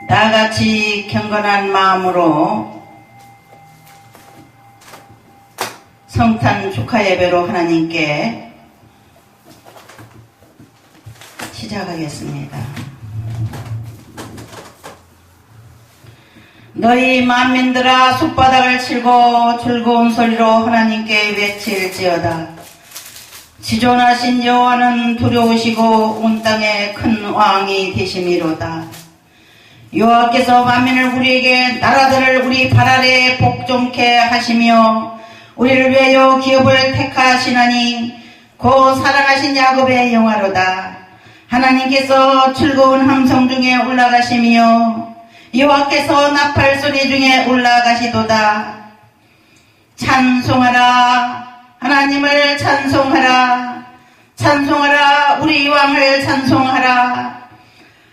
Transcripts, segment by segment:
다같이 경건한 마음으로 성탄 축하 예배로 하나님께 시작하겠습니다. 너희 만민들아 숲바닥을 치고 즐거운 소리로 하나님께 외칠지어다. 지존하신 여호와는 두려우시고 온 땅에 큰 왕이 되심이로다. 여호와께서 만민을 우리에게 나라들을 우리 발 아래 복종케 하시며 우리를 위하여 기업을 택하시나니 곧 사랑하신 야곱의 영화로다. 하나님께서 즐거운 함성 중에 올라가시며 여호와께서 나팔 소리 중에 올라가시도다. 찬송하라, 하나님을 찬송하라. 찬송하라, 우리 왕을 찬송하라.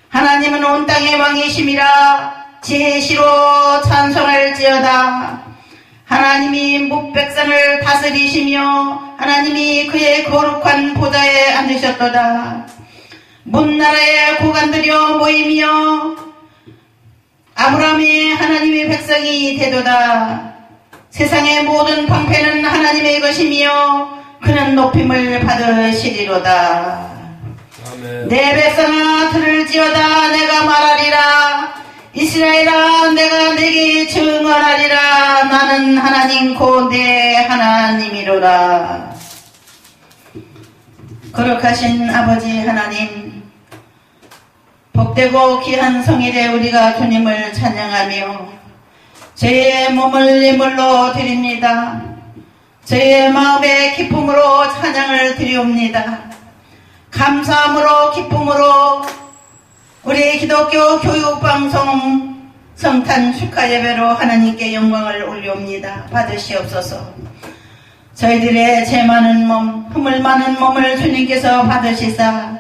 하나님은 온 땅의 왕이심이라. 제시로 찬송할지어다. 하나님이 뭇백산을 다스리시며 하나님이 그의 거룩한 보좌에 앉으셨도다. 문나라의 고관들이여 모이며 아브라함의 하나님의 백성이 되도다. 세상의 모든 방패는 하나님의 것이며 그는 높임을 받으시리로다. 아멘. 내 백성아 들을지어다. 내가 말하리라. 이스라엘아 내가 내게 증언하리라. 나는 하나님 곧 내 하나님이로다. 거룩하신 아버지 하나님, 복되고 귀한 성일에 우리가 주님을 찬양하며 저의 몸을 예물로 드립니다. 저의 마음의 기쁨으로 찬양을 드리옵니다. 감사함으로 기쁨으로 우리 기독교 교육방송 성탄 축하 예배로 하나님께 영광을 올려옵니다. 받으시옵소서. 저희들의 죄 많은 몸, 허물 많은 몸을 주님께서 받으시사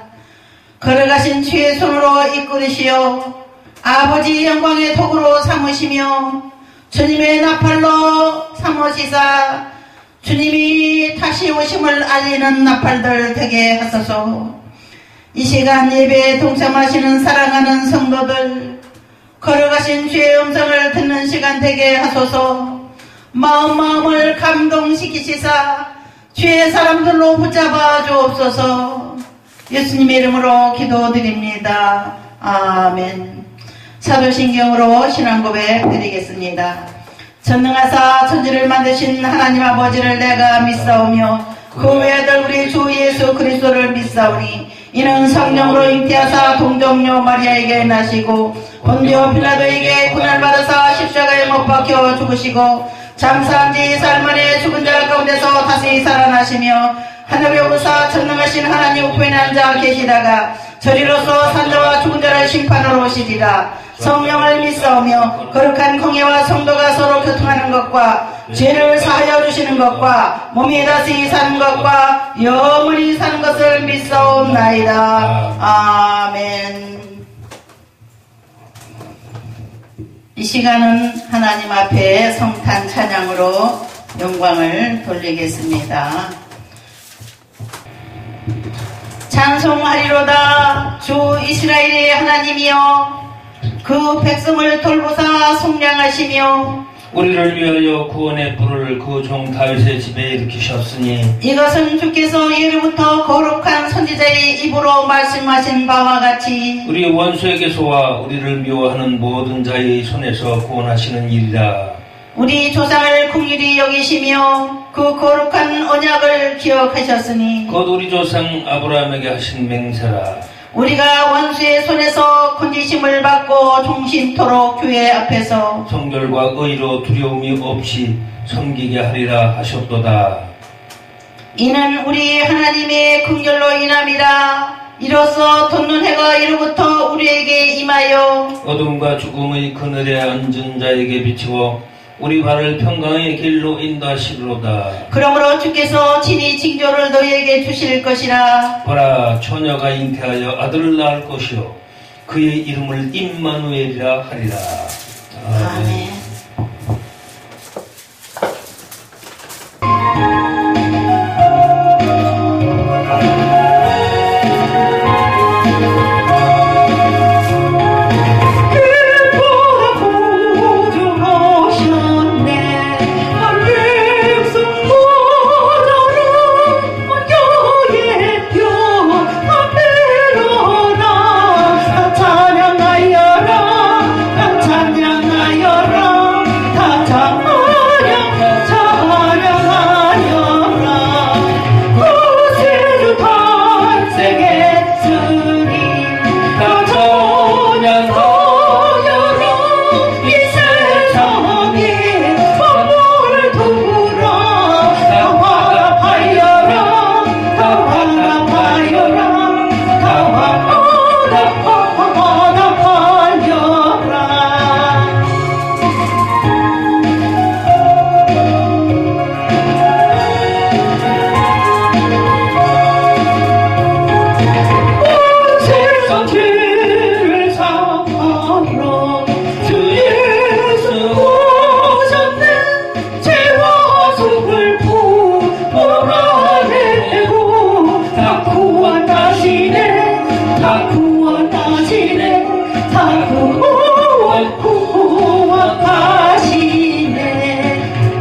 걸어가신 주의 손으로 이끌으시어 아버지 영광의 도구로 삼으시며 주님의 나팔로 삼으시사 주님이 다시 오심을 알리는 나팔들 되게 하소서. 이 시간 예배에 동참하시는 사랑하는 성도들, 걸어가신 주의 음성을 듣는 시간 되게 하소서. 마음을 감동시키시사 주의 사람들로 붙잡아 주옵소서. 예수님의 이름으로 기도드립니다. 아멘. 사도신경으로 신앙고백 드리겠습니다. 전능하사 천지를 만드신 하나님 아버지를 내가 믿사오며 그 외아들 우리 주 예수 그리스도를 믿사오니 이는 성령으로 잉태하사 동정녀 마리아에게 나시고 본디오 빌라도에게 고난을 받으사 십자가에 못 박혀 죽으시고 장사한 지 사흘 만에 죽은 자 가운데서 다시 살아나시며 하늘에 오르사 전능하신 하나님 우편에 앉아 계시다가 저리로서 산자와 죽은 자를 심판하러 오시리라. 성령을 믿사오며 거룩한 공예와 성도가 서로 교통하는 것과 죄를 사하여 주시는 것과 몸이 다시 사는 것과 영원히 사는 것을 믿사옵나이다. 아멘. 이 시간은 하나님 앞에 성탄 찬양으로 영광을 돌리겠습니다. 찬송하리로다. 주 이스라엘의 하나님이여 그 백성을 돌보사 속량하시며 우리를 위하여 구원의 불을 그 종 다윗의 집에 일으키셨으니 이것은 주께서 예로부터 거룩한 선지자의 입으로 말씀하신 바와 같이 우리 원수에게서와 우리를 미워하는 모든 자의 손에서 구원하시는 일이라. 우리 조상을 긍휼히 여기시며 그 거룩한 언약을 기억하셨으니 곧 우리 조상 아브라함에게 하신 맹세라. 우리가 원수의 손에서 건지심을 받고 종신토록 교회 앞에서 성결과 의로 두려움이 없이 섬기게 하리라 하셨도다. 이는 우리 하나님의 긍휼로 인함이라. 이로써 돋는 해가 이로부터 우리에게 임하여 어둠과 죽음의 그늘에 앉은 자에게 비치고 우리 발을 평강의 길로 인도하시리로다. 그러므로 주께서 친히 징조를 너희에게 주실 것이라. 보라, 처녀가 잉태하여 아들을 낳을 것이요 그의 이름을 임마누엘이라 하리라. 아멘. 구원하시네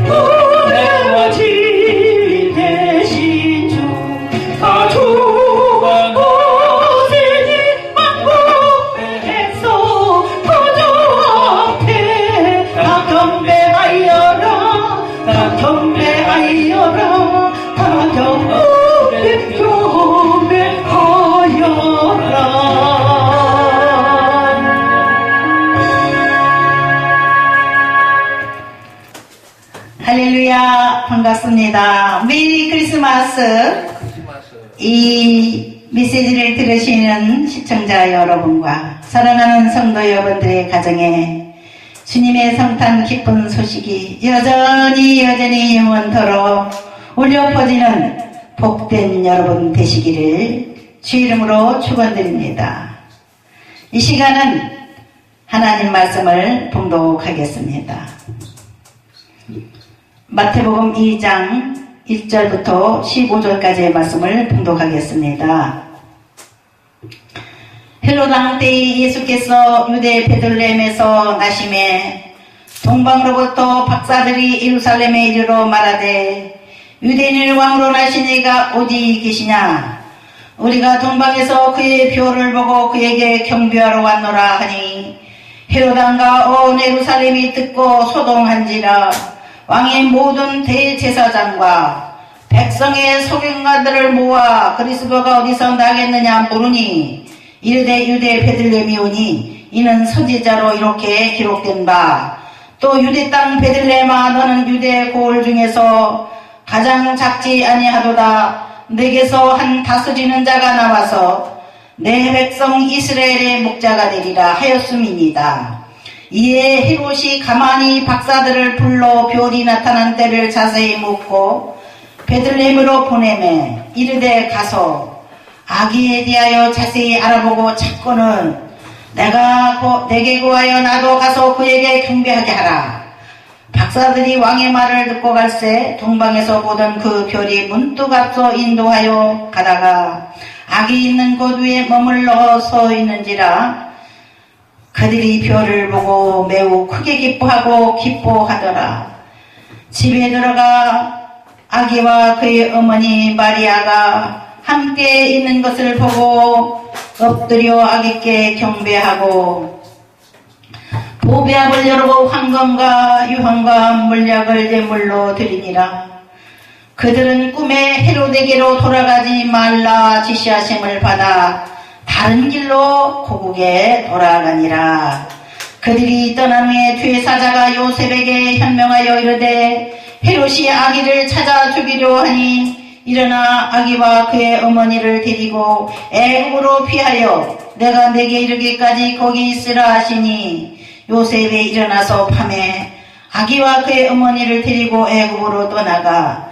구원지 대신 주 가주가 고생이 만국에서 구주 앞에 다 경배하여라 다 경배하여라 다 경배하여라. 할렐루야, 반갑습니다. 메리 크리스마스. 이 메시지를 들으시는 시청자 여러분과 사랑하는 성도 여러분들의 가정에 주님의 성탄 기쁜 소식이 여전히 영원토록 울려 퍼지는 복된 여러분 되시기를 주 이름으로 축원드립니다. 이 시간은 하나님 말씀을 봉독하겠습니다. 마태복음 2장 1절부터 15절까지의 말씀을 봉독하겠습니다. 헬로당 때에 예수께서 유대 베들레헴에서 나심에 동방으로부터 박사들이 예루살렘에 이르러 말하되 유대인을 왕으로 나신 이가 어디 계시냐? 우리가 동방에서 그의 표를 보고 그에게 경배하러 왔노라 하니 헤로당과 온 예루살렘이 듣고 소동한지라. 왕의 모든 대제사장과 백성의 소경가들을 모아 그리스도가 어디서 나겠느냐 물으니 이르되 유대 베들레헴이 오니 이는 선지자로 이렇게 기록된 바 또 유대 땅 베들레헴아 너는 유대 고을 중에서 가장 작지 아니하도다. 내게서 한 다스리는 자가 나와서 내 백성 이스라엘의 목자가 되리라 하였음이니이다. 이에 헤롯이 가만히 박사들을 불러 별이 나타난 때를 자세히 묻고 베들레헴으로 보내매 이르되 가서 아기에 대하여 자세히 알아보고 찾고는 내게 구하여 나도 가서 그에게 경배하게 하라. 박사들이 왕의 말을 듣고 갈새 동방에서 보던 그 별이 문득 앞서 인도하여 가다가 아기 있는 곳 위에 머물러 서 있는지라. 그들이 별을 보고 매우 크게 기뻐하더라. 집에 들어가 아기와 그의 어머니 마리아가 함께 있는 것을 보고 엎드려 아기께 경배하고 보배압을 열고 황금과 유황과 물약을 제물로 드리니라. 그들은 꿈에 헤로데게로 돌아가지 말라 지시하심을 받아 다른 길로 고국에 돌아가니라. 그들이 떠난 후에 뒤에 사자가 요셉에게 현명하여 이르되 헤롯이 아기를 찾아 죽이려 하니 일어나 아기와 그의 어머니를 데리고 애굽으로 피하여 내가 내게 이르기까지 거기 있으라 하시니 요셉이 일어나서 밤에 아기와 그의 어머니를 데리고 애굽으로 떠나가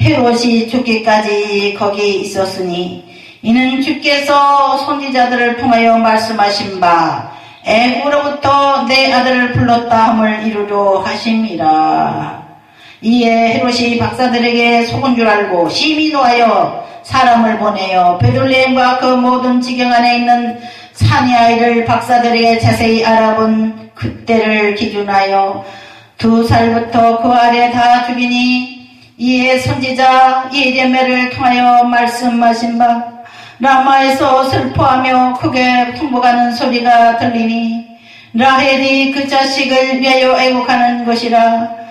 헤롯이 죽기까지 거기 있었으니 이는 주께서 선지자들을 통하여 말씀하신 바 애굽으로부터 내 아들을 불렀다 함을 이루려 하심이라. 이에 헤롯이 박사들에게 속은 줄 알고 심히 노하여 사람을 보내어 베들레헴과 그 모든 지경 안에 있는 산의 아이를 박사들에게 자세히 알아본 그때를 기준하여 2살부터 그 아래 다 죽이니 이에 선지자 예레미야를 통하여 말씀하신 바 라마에서 슬퍼하며 크게 통곡하는 소리가 들리니 라헬이 그 자식을 위하여 애곡하는 것이라.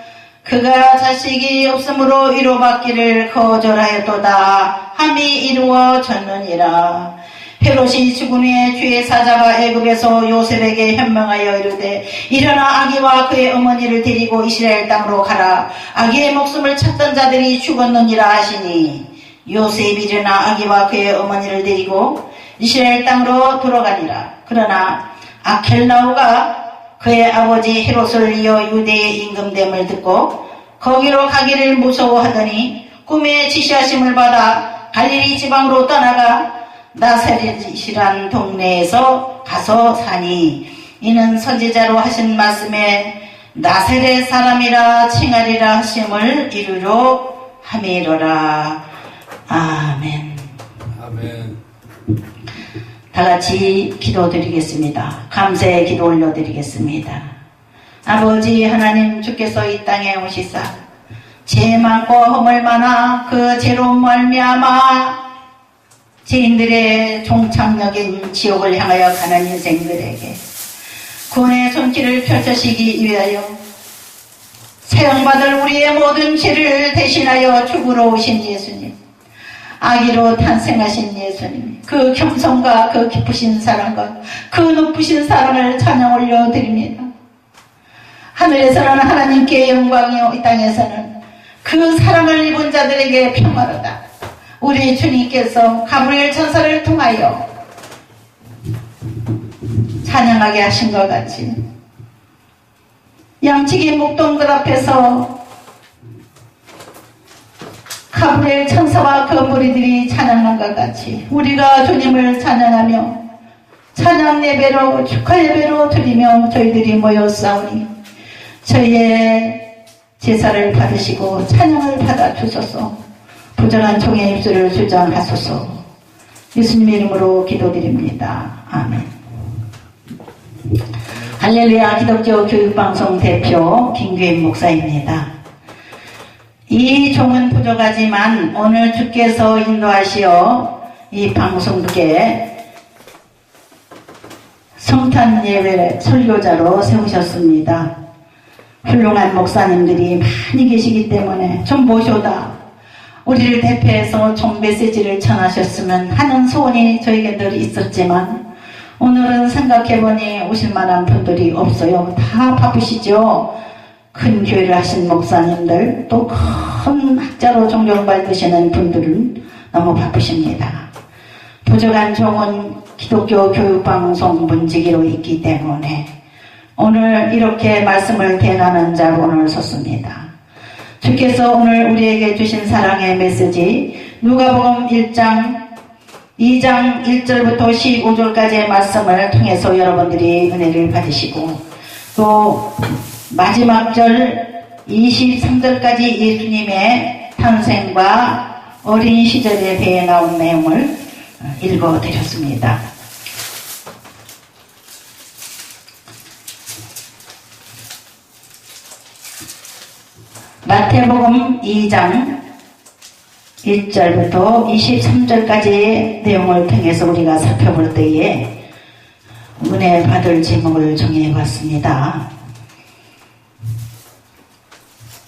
그가 자식이 없으므로 위로받기를 거절하였도다 함이 이루어졌느니라. 헤롯이 죽은 후에 주의 사자가 애굽에서 요셉에게 현명하여 이르되 일어나 아기와 그의 어머니를 데리고 이스라엘 땅으로 가라. 아기의 목숨을 찾던 자들이 죽었느니라 하시니 요셉이 일어나 아기와 그의 어머니를 데리고 이스라엘 땅으로 돌아가니라. 그러나 아켈라오가 그의 아버지 헤롯을 이어 유대의 임금됨을 듣고 거기로 가기를 무서워하더니 꿈에 지시하심을 받아 갈릴리 지방으로 떠나가 나사렛이란 동네에서 가서 사니 이는 선지자로 하신 말씀에 나사렛 사람이라 칭하리라 하심을 이루려 함이로라. 아멘. 아멘. 다 같이 기도드리겠습니다. 감사의 기도 올려드리겠습니다. 아버지 하나님, 주께서 이 땅에 오시사 죄 많고 허물 많아 그 죄로 말미암아 죄인들의 종착역인 지옥을 향하여 가는 인생들에게 구원의 손길을 펼쳐시기 위하여 사용받을 우리의 모든 죄를 대신하여 죽으러 오신 예수님, 아기로 탄생하신 예수님, 그 겸손과 그 깊으신 사랑과 그 높으신 사랑을 찬양 올려드립니다. 하늘에서는 하나님께 영광이요, 이 땅에서는 그 사랑을 입은 자들에게 평화로다. 우리 주님께서 가브리엘 천사를 통하여 찬양하게 하신 것 같이 양치기 목동들 앞에서 가브리엘 천사와 그 무리들이 찬양한 것 같이 우리가 주님을 찬양하며 찬양 예배로 축하 예배로 드리며 저희들이 모였사오니 저희의 제사를 받으시고 찬양을 받아 주소서. 부정한 종의 입술을 주장하소서. 예수님의 이름으로 기도드립니다. 아멘. 할렐루야. 기독교 교육방송 대표 김규인 목사입니다. 이 종은 부족하지만 오늘 주께서 인도하시어 이 방송국에 성탄 예배 설교자로 세우셨습니다. 훌륭한 목사님들이 많이 계시기 때문에 좀 모셔다 우리를 대표해서 좀 메시지를 전하셨으면 하는 소원이 저에게 늘 있었지만 오늘은 생각해보니 오실 만한 분들이 없어요. 다 바쁘시죠. 큰 교회를 하신 목사님들, 또 큰 학자로 존경받으시는 분들은 너무 바쁘십니다. 부족한 종은 기독교 교육방송 문지기로 있기 때문에 오늘 이렇게 말씀을 대하는 자로 오늘 섰습니다. 주께서 오늘 우리에게 주신 사랑의 메시지 누가복음 1장 2장 1절부터 15절까지의 말씀을 통해서 여러분들이 은혜를 받으시고 또 마지막 절 23절까지 예수님의 탄생과 어린 시절에 대해 나온 내용을 읽어드렸습니다. 마태복음 2장 1절부터 23절까지의 내용을 통해서 우리가 살펴볼 때에 은혜 받을 제목을 정해봤습니다.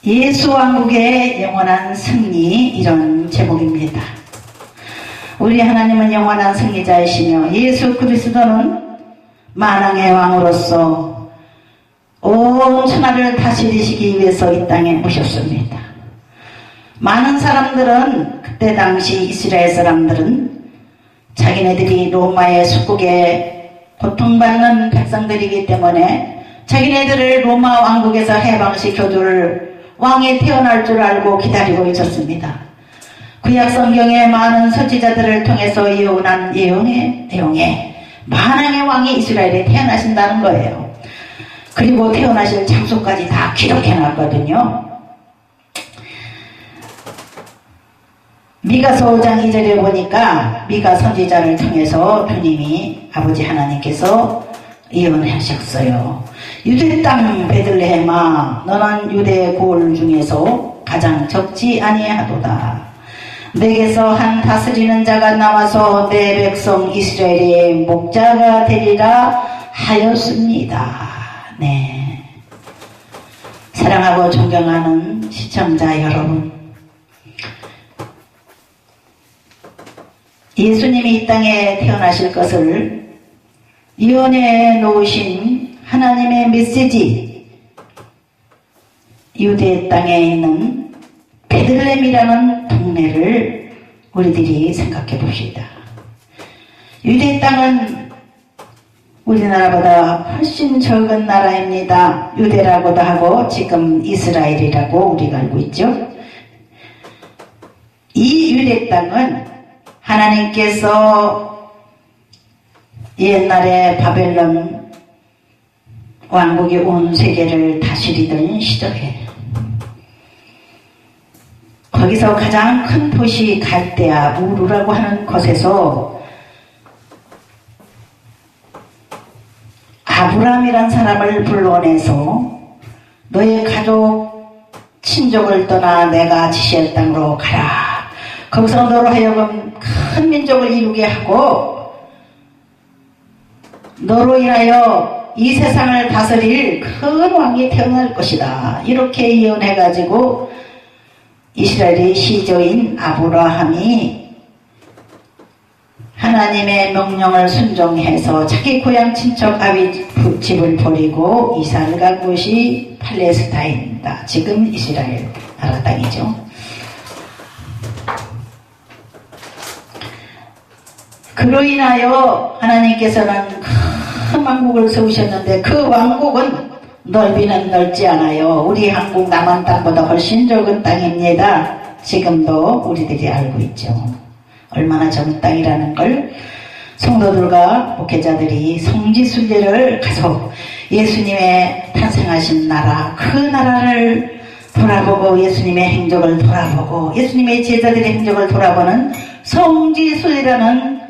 예수 왕국의 영원한 승리, 이런 제목입니다. 우리 하나님은 영원한 승리자이시며 예수 그리스도는 만왕의 왕으로서 온 천하를 다스리시기 위해서 이 땅에 오셨습니다. 많은 사람들은 그때 당시 이스라엘 사람들은 자기네들이 로마의 속국에 고통받는 백성들이기 때문에 자기네들을 로마 왕국에서 해방시켜줄 왕이 태어날 줄 알고 기다리고 있었습니다. 구약 성경의 많은 선지자들을 통해서 예언한 예언의 내용에 만왕의 왕이 이스라엘에 태어나신다는 거예요. 그리고 태어나실 장소까지 다 기록해놨거든요. 미가서 5장 2절에 보니까 미가 선지자를 통해서 주님이 아버지 하나님께서 예언하셨어요. 유대 땅 베들레헴아, 너는 유대 고을 중에서 가장 적지 아니하도다. 내게서 한 다스리는 자가 나와서 내 백성 이스라엘의 목자가 되리라 하였습니다. 네. 사랑하고 존경하는 시청자 여러분, 예수님이 이 땅에 태어나실 것을 예언해 놓으신 하나님의 메시지, 유대 땅에 있는 베들레헴이라는 동네를 우리들이 생각해 봅시다. 유대 땅은 우리나라보다 훨씬 적은 나라입니다. 유대라고도 하고 지금 이스라엘이라고 우리가 알고 있죠. 이 유대 땅은 하나님께서 옛날에 바벨론 왕국이 온 세계를 다스리던 시절에 거기서 가장 큰 도시 갈대아 우르라고 하는 곳에서 아브라함이란 사람을 불러내서 너의 가족 친족을 떠나 내가 지시할 땅으로 가라. 거기서 너로 하여금 큰 민족을 이루게 하고 너로 인하여 이 세상을 다스릴 큰 왕이 태어날 것이다. 이렇게 예언해가지고 이스라엘의 시조인 아브라함이 하나님의 명령을 순종해서 자기 고향 친척 아비 집을 버리고 이사를 간 곳이 팔레스타인이다. 지금 이스라엘 나라 땅이죠. 그로 인하여 하나님께서는 큰 왕국을 세우셨는데 그 왕국은 넓이는 넓지 않아요. 우리 한국 남한 땅보다 훨씬 적은 땅입니다. 지금도 우리들이 알고 있죠. 얼마나 적은 땅이라는 걸 성도들과 목회자들이 성지순례를 가서 예수님의 탄생하신 나라, 그 나라를 돌아보고 예수님의 행적을 돌아보고 예수님의 제자들의 행적을 돌아보는 성지순례라는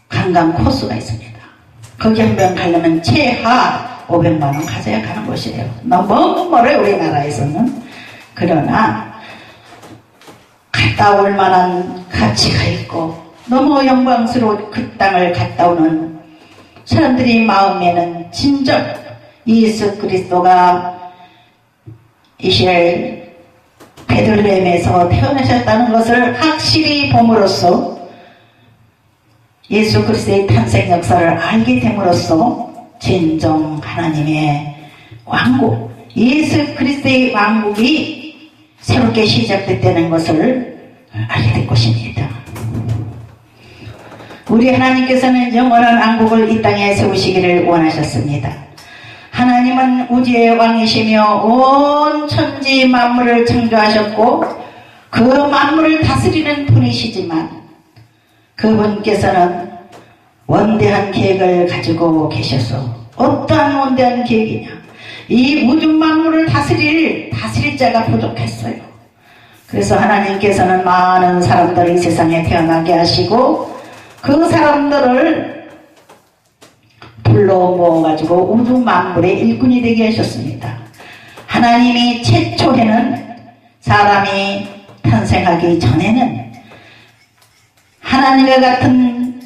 관광 코스가 있습니다. 거기 한 번 가려면 최하 500만원 가져야 가는 곳이에요. 너무 멀어요, 우리나라에서는. 그러나 갔다 올 만한 가치가 있고 너무 영광스러운 그 땅을 갔다 오는 사람들이 마음에는 진정 예수 그리스도가 이스라엘 베들레헴에서 태어나셨다는 것을 확실히 봄으로써 예수 그리스도의 탄생 역사를 알게 됨으로써 진정 하나님의 왕국, 예수 그리스도의 왕국이 새롭게 시작됐다는 것을 알게 될 것입니다. 우리 하나님께서는 영원한 왕국을 이 땅에 세우시기를 원하셨습니다. 하나님은 우주의 왕이시며 온 천지 만물을 창조하셨고 그 만물을 다스리는 분이시지만 그분께서는 원대한 계획을 가지고 계셔서 어떠한 원대한 계획이냐, 이 우주 만물을 다스릴 자가 부족했어요. 그래서 하나님께서는 많은 사람들을 이 세상에 태어나게 하시고 그 사람들을 불러 모아가지고 우주 만물의 일꾼이 되게 하셨습니다. 하나님이 최초에는 사람이 탄생하기 전에는 하나님과 같은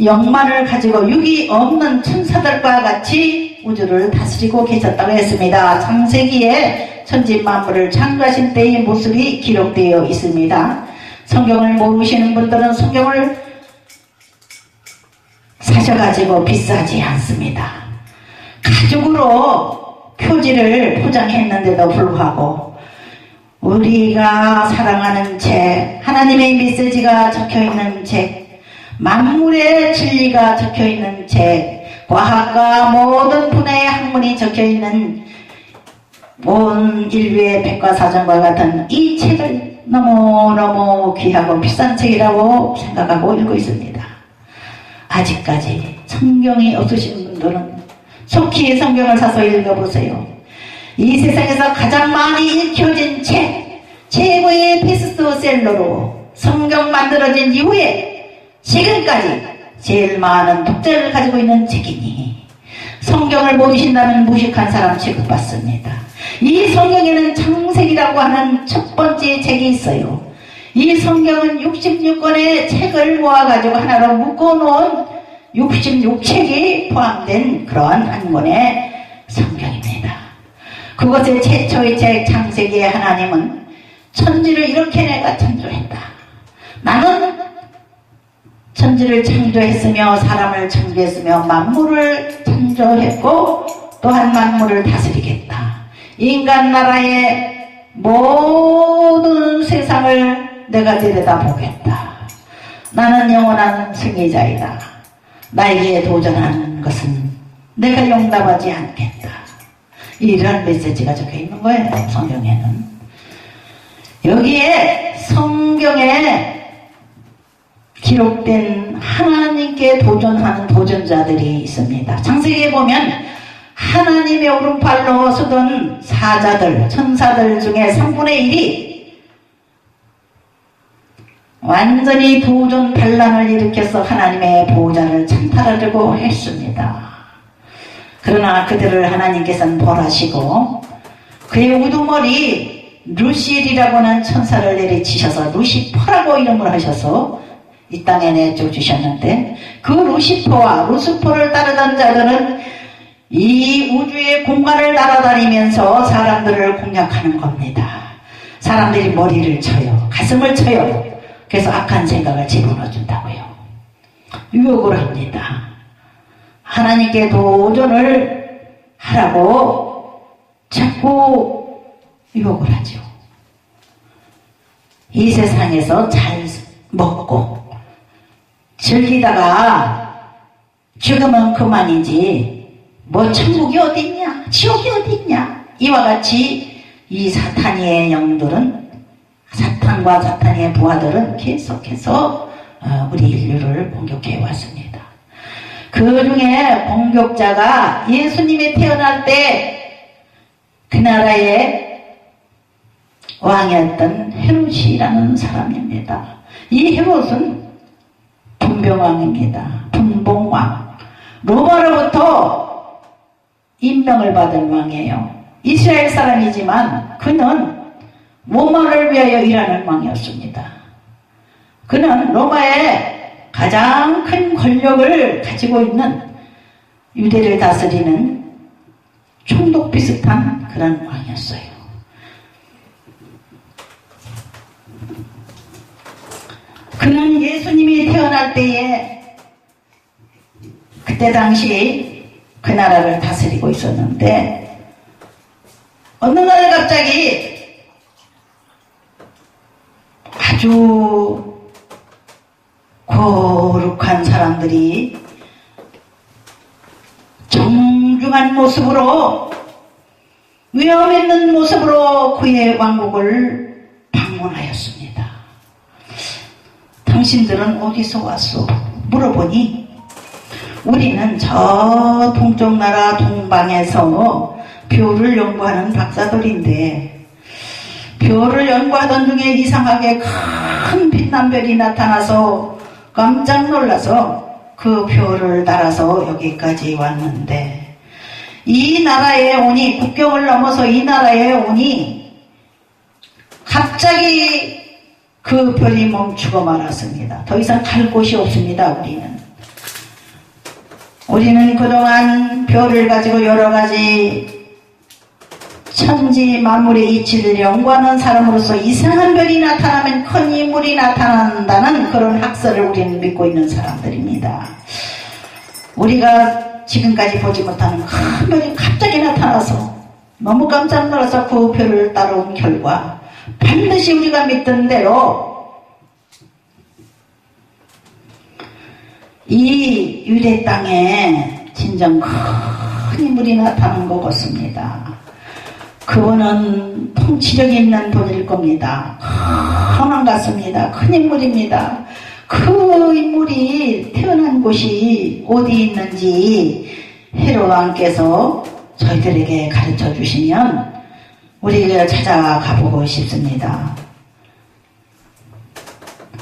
영만을 가지고 육이 없는 천사들과 같이 우주를 다스리고 계셨다고 했습니다. 창세기에 천지 만물을 창조하신 때의 모습이 기록되어 있습니다. 성경을 모르시는 분들은 성경을 사셔가지고 비싸지 않습니다. 가죽으로 표지를 포장했는데도 불구하고 우리가 사랑하는 책, 하나님의 메시지가 적혀있는 책, 만물의 진리가 적혀있는 책, 과학과 모든 분야의 학문이 적혀있는 온 인류의 백과사전과 같은 이 책을 너무너무 귀하고 비싼 책이라고 생각하고 읽고 있습니다. 아직까지 성경이 없으신 분들은 속히 성경을 사서 읽어보세요. 이 세상에서 가장 많이 읽혀진 책, 최고의 베스트셀러로 성경 만들어진 이후에 지금까지 제일 많은 독자를 가지고 있는 책이니 성경을 모르신다면 무식한 사람 취급받습니다. 이 성경에는 창세기라고 하는 첫 번째 책이 있어요. 이 성경은 66권의 책을 모아가지고 하나로 묶어놓은 66책이 포함된 그러한 한 권의 성경입니다. 그것의 최초의 책 창세기에 하나님은 천지를 이렇게 내가 창조했다. 나는 천지를 창조했으며 사람을 창조했으며 만물을 창조했고 또한 만물을 다스리겠다. 인간 나라의 모든 세상을 내가 들여다보겠다. 나는 영원한 승리자이다. 나에게 도전하는 것은 내가 용납하지 않겠다. 이런 메시지가 적혀있는 거예요. 성경에는. 여기에 성경에 기록된 하나님께 도전하는 도전자들이 있습니다. 창세기에 보면 하나님의 오른팔로 서던 사자들, 천사들 중에 3분의 1이 완전히 도전 반란을 일으켜서 하나님의 보호자를 찬탈하려고 했습니다. 그러나 그들을 하나님께서는 벌하시고 그의 우두머리 루시엘이라고 하는 천사를 내리치셔서 루시퍼라고 이름을 하셔서 이 땅에 내쫓으셨는데, 그 루시퍼와 루스퍼를 따르던 자들은 이 우주의 공간을 날아다니면서 사람들을 공략하는 겁니다. 사람들이 머리를 쳐요. 가슴을 쳐요. 그래서 악한 생각을 집어넣어준다고요. 유혹을 합니다. 하나님께 도전을 하라고 자꾸 유혹을 하죠. 이 세상에서 잘 먹고 즐기다가 죽으면 그만이지 뭐 천국이 어딨냐 지옥이 어딨냐, 이와 같이 이 사탄의 영들은, 사탄과 사탄의 부하들은 계속해서 우리 인류를 공격해 왔습니다. 그 중에 공격자가 예수님이 태어날 때 그 나라의 왕이었던 헤롯이라는 사람입니다. 이 헤롯은 분봉왕입니다. 분봉왕. 로마로부터 임명을 받은 왕이에요. 이스라엘 사람이지만 그는 로마를 위하여 일하는 왕이었습니다. 그는 로마의 가장 큰 권력을 가지고 있는, 유대를 다스리는 총독 비슷한 그런 왕이었어요. 그는 예수님이 태어날 때에 그때 당시 그 나라를 다스리고 있었는데, 어느 날 갑자기 아주 거룩한 사람들이 정중한 모습으로, 위험 있는 모습으로 그의 왕국을 방문하였습니다. 당신들은 어디서 왔소? 물어보니 우리는 저 동쪽 나라 동방에서 벼를 연구하는 박사들인데, 벼를 연구하던 중에 이상하게 큰 빛난 별이 나타나서 깜짝 놀라서 그 벼를 따라서 여기까지 왔는데, 이 나라에 오니, 국경을 넘어서 이 나라에 오니 갑자기 그 별이 멈추고 말았습니다. 더 이상 갈 곳이 없습니다. 우리는 그동안 별을 가지고 여러 가지 천지 만물의 이치를 연구하는 사람으로서 이상한 별이 나타나면 큰 인물이 나타난다는 그런 학설을 우리는 믿고 있는 사람들입니다. 우리가 지금까지 보지 못하는 큰 별이 갑자기 나타나서 너무 깜짝 놀라서 그 별을 따라온 결과 반드시 우리가 믿던 대로 이 유대 땅에 진정 큰 인물이 나타난 것 같습니다. 그분은 통치력 있는 분일 겁니다. 큰 왕 같습니다. 큰 인물입니다. 그 인물이 태어난 곳이 어디 있는지 헤롯 왕께서 저희들에게 가르쳐 주시면 우리가 찾아가 보고 싶습니다.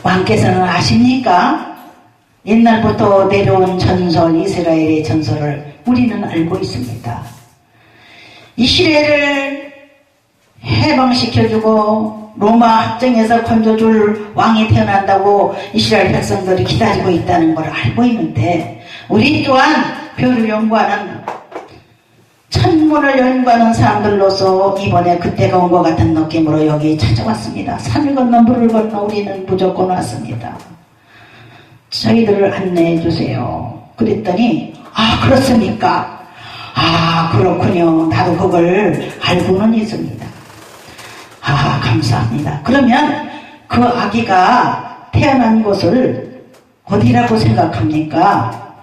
왕께서는 아십니까? 옛날부터 내려온 전설, 이스라엘의 전설을 우리는 알고 있습니다. 이스라엘을 해방시켜주고 로마 합정에서 건져줄 왕이 태어난다고 이스라엘 백성들이 기다리고 있다는 걸 알고 있는데, 우리 또한 별을 연구하는, 천문을 연구하는 사람들로서 이번에 그때가 온 것 같은 느낌으로 여기 찾아왔습니다. 산을 건너 물을 건너 우리는 무조건 왔습니다. 저희들을 안내해 주세요. 그랬더니 그렇습니까? 그렇군요. 나도 그걸 알고는 있습니다. 감사합니다. 그러면 그 아기가 태어난 곳을 어디라고 생각합니까?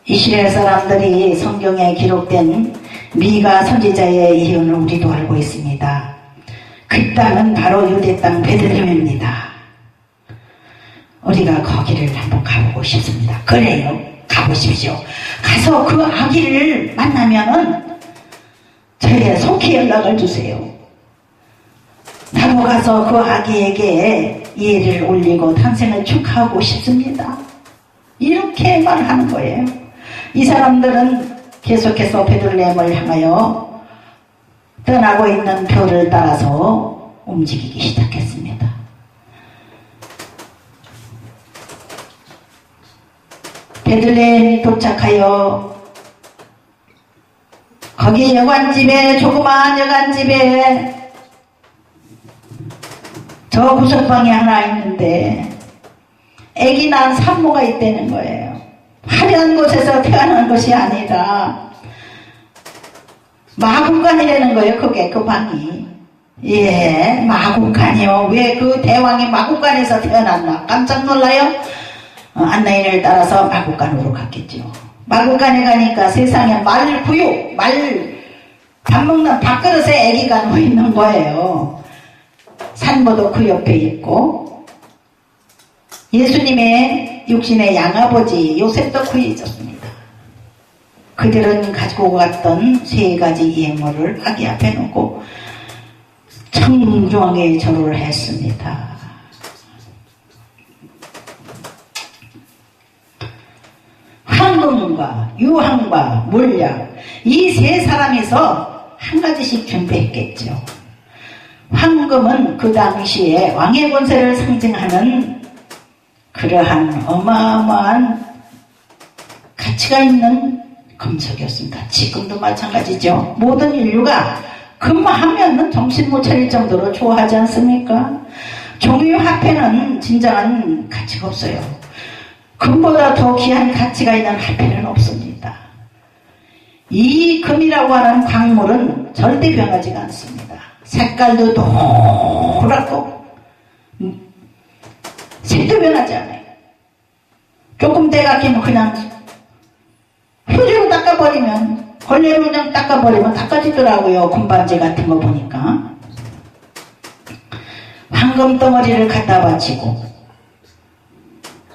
이스라엘 사람들이 성경에 기록된 미가 선지자의 예언을 우리도 알고 있습니다. 그 땅은 바로 유대 땅 베들레헴입니다. 우리가 거기를 한번 가보고 싶습니다. 그래요, 가보십시오. 가서 그 아기를 만나면은 저에게 속히 연락을 주세요. 나도 가서 그 아기에게 예를 올리고 탄생을 축하하고 싶습니다. 이렇게 말하는 거예요. 이 사람들은 계속해서 베들레헴을 향하여 떠나고 있는 표를 따라서 움직이기 시작했습니다. 베들레헴이 도착하여 거기 여관집에, 조그마한 여관집에 저 구석방이 하나 있는데 아기 낳은 산모가 있다는 거예요. 화려한 곳에서 태어난 것이 아니라 마구간이라는 거예요. 그게 그 방이. 예, 마구간이요. 왜 그 대왕이 마구간에서 태어났나 깜짝 놀라요. 안내인을 따라서 마구간으로 갔겠죠. 마구간에 가니까 세상에 말구육, 밥 먹는 밥그릇에 아기가 누워있는 거예요. 산모도 그 옆에 있고 예수님의 육신의 양아버지 요셉도 그에 있었습니다. 그들은 가지고 갔던 3가지 예물을 아기 앞에 놓고 청중하게 절을 했습니다. 황금과 유황과 물약, 이 3사람이서 한 가지씩 준비했겠죠. 황금은 그 당시에 왕의 권세를 상징하는 그러한 어마어마한 가치가 있는 금속이었습니다. 지금도 마찬가지죠. 모든 인류가 금하면은 정신 못 차릴 정도로 좋아하지 않습니까? 종이 화폐는 진정한 가치가 없어요. 금보다 더 귀한 가치가 있는 화폐는 없습니다. 이 금이라고 하는 광물은 절대 변하지가 않습니다. 색깔도 노랗고 색도 변하지 않아요. 조금 때가 끼면 그냥 휴지로 닦아버리면, 걸레로 그냥 닦아버리면 닦아지더라고요. 금반지 같은 거 보니까. 황금 덩어리를 갖다 바치고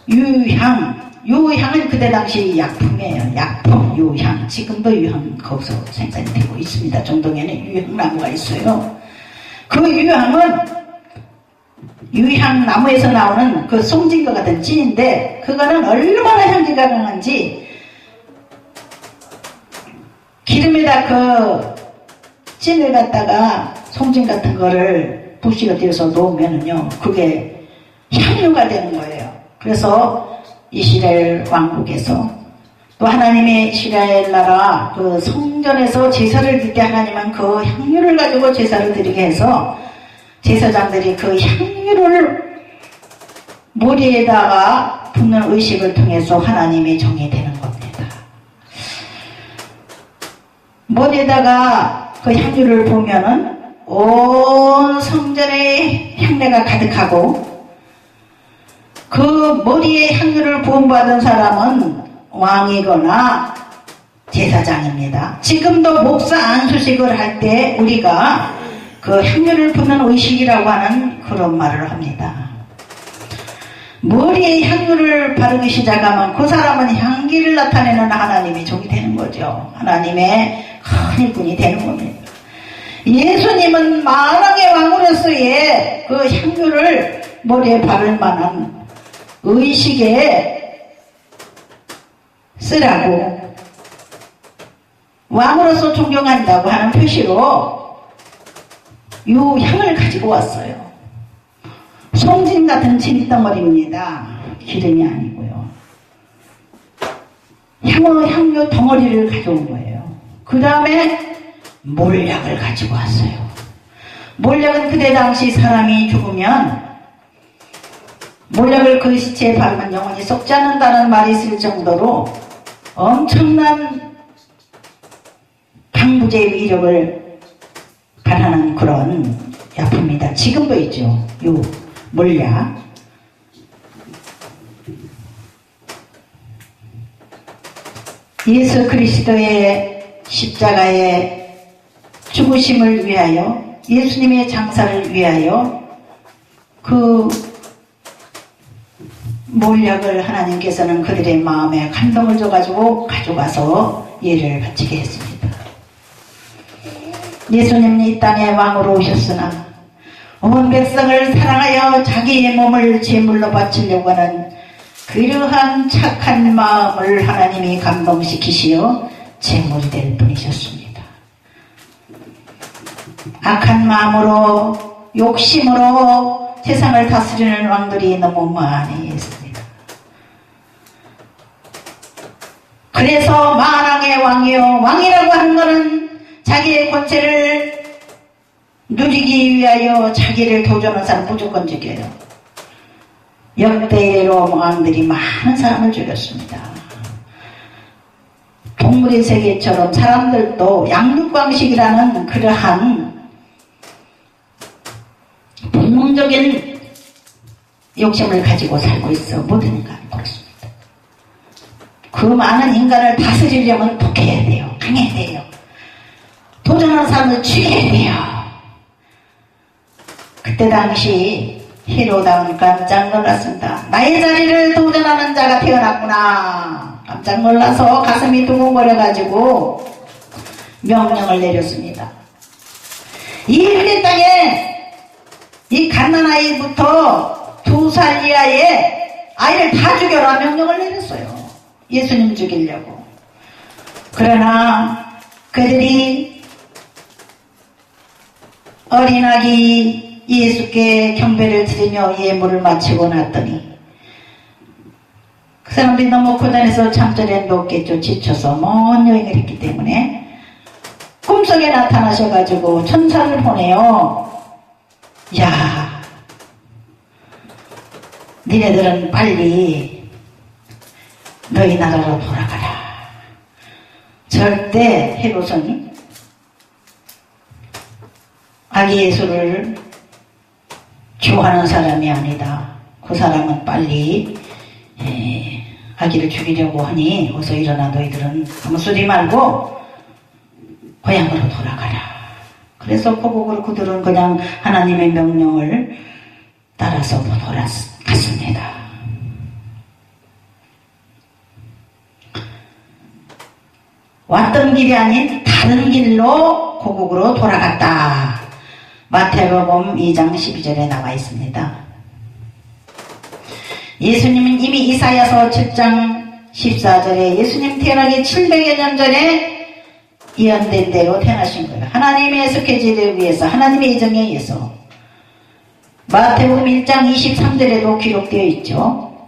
유향은 그때 당시 약품이에요. 약품, 유향. 지금도 유향 거기서 생산이 되고 있습니다. 정동에는 유향나무가 있어요. 그 유향나무에서 나오는 그 송진과 같은 찐인데, 그거는 얼마나 향기가 강한지 기름에다 그 찐을 갖다가 송진 같은 거를 부시가 띄어서 놓으면은요, 그게 향유가 되는 거예요. 그래서 이스라엘 왕국에서 또 하나님의 이스라엘 나라 그 성전에서 제사를 드릴 때 하나님은 그 향유를 가지고 제사를 드리게 해서 제사장들이 그 향유를 머리에다가 붓는 의식을 통해서 하나님의 정이 되는 겁니다. 머리에다가 그 향유를 보면은 온 성전에 향내가 가득하고, 그 머리에 향유를 부음받은 사람은 왕이거나 제사장입니다. 지금도 목사 안수식을 할 때 우리가 그 향유를 붓는 의식이라고 하는 그런 말을 합니다. 머리에 향유를 바르기 시작하면 그 사람은 향기를 나타내는 하나님의 종이 되는 거죠. 하나님의 큰 일꾼이 되는 겁니다. 예수님은 만왕의 왕으로서의 그 향유를 머리에 바를 만한 의식에 쓰라고, 왕으로서 존경한다고 하는 표시로 유향을 가지고 왔어요. 송진 같은 진덩어리입니다. 기름이 아니고요. 향유 덩어리를 가져온 거예요. 그 다음에 몰약을 가지고 왔어요. 몰약은 그때 당시 사람이 죽으면 몰약을 그 시체에 바르면 영원히 썩지 않는다는 말이 있을 정도로 엄청난 방부제의 위력을 발하는 그런 약품입니다. 지금도 있죠. 요 몰약. 예수 그리스도의 십자가의 죽으심을 위하여, 예수님의 장사를 위하여 그 몰약을 하나님께서는 그들의 마음에 감동을 줘가지고 가져가서 예를 바치게 했습니다. 예수님은 이 땅에 왕으로 오셨으나 온 백성을 사랑하여 자기의 몸을 제물로 바치려고 하는 그러한 착한 마음을 하나님이 감동시키시어 제물이 될 뿐이셨습니다. 악한 마음으로 욕심으로 세상을 다스리는 왕들이 너무 많이 있습니다. 그래서 만왕의 왕이요, 왕이라고 하는 것은 자기의 권세를 누리기 위하여 자기를 도전하는 사람 무조건 죽여요. 역대로 왕들이 많은 사람을 죽였습니다. 동물의 세계처럼 사람들도 양육방식이라는 그러한 본능적인 욕심을 가지고 살고 있어. 모든 인간이 그렇습니다. 그 많은 인간을 다스리려면 독해야 돼요. 강해야 돼요. 도전하는 사람을 죽여야 돼요. 그때 당시 헤로당은 깜짝 놀랐습니다. 나의 자리를 도전하는 자가 태어났구나. 깜짝 놀라서 가슴이 두근거려가지고 명령을 내렸습니다. 이 유대 땅에 이 갓난아이부터 2살 이하의 아이를 다 죽여라 명령을 내렸어요. 예수님 죽이려고. 그러나 그들이 어린아기 예수께 경배를 드리며 예물을 마치고 났더니 그 사람들이 너무 고단해서 잠자리에 누웠겠죠. 지쳐서 먼 여행을 했기 때문에 꿈속에 나타나셔가지고 천사를 보내요. 야, 니네들은 빨리 너희 나라로 돌아가라. 절대 헤롯은 아기 예수를 좋아하는 사람이 아니다. 그 사람은 빨리 아기를 죽이려고 하니 어서 일어나. 너희들은 아무 소리 말고 고향으로 돌아가라. 그래서 포곡으로 그들은 그냥 하나님의 명령을 따라서 돌아갔습니다. 왔던 길이 아닌 다른 길로 고국으로 돌아갔다. 마태복음 2장 12절에 나와 있습니다. 예수님은 이미 이사야서 7장 14절에 예수님 태어나기 700여 년 전에 예언된 대로 태어나신 거예요. 하나님의 스케줄에 의해서, 하나님의 예정에 의해서. 마태복음 1장 23절에도 기록되어 있죠.